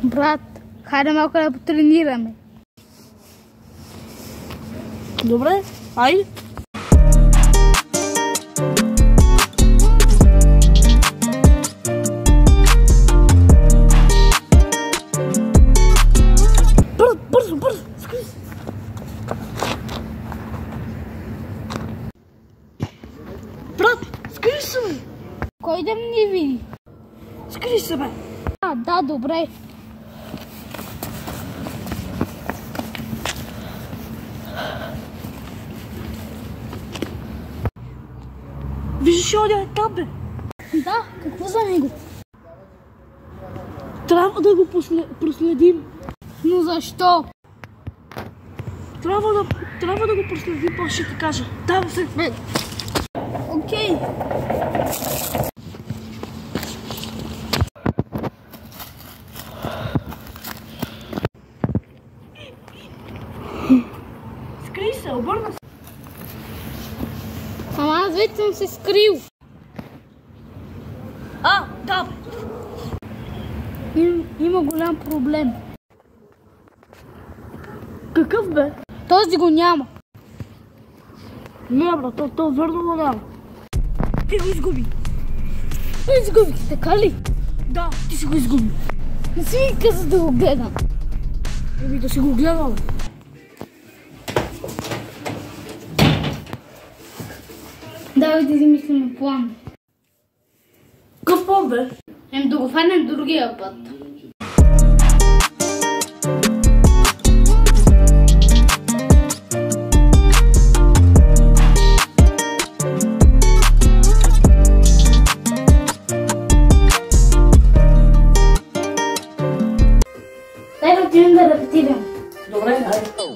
Брат, хайде малко да потренираме. Добре, айде. Бързо, скри се. Брат, скри се, бе. Кой да ни види? Скри се, бе. Да, добре. Виждаш ли оня е там, бе? Да, какво за него? Трябва да го проследим. Но защо? Трябва да го проследим, после ще ти кажа. Давай след мен. Окей. Скри се, обърна се. Ама аз вече съм се скрил. Да, бе. Има голям проблем. Какъв, бе? Този го няма. Не, брат, то верно го няма. Ти го изгуби. Изгубих, така ли? Да, ти си го изгуби. Не си ми каза да го гледам. Да си го гледал. Давай да измислим план. Какъв план, бе? Да го фанем другия път. Дай да отидем да репетирам. Добре, айде.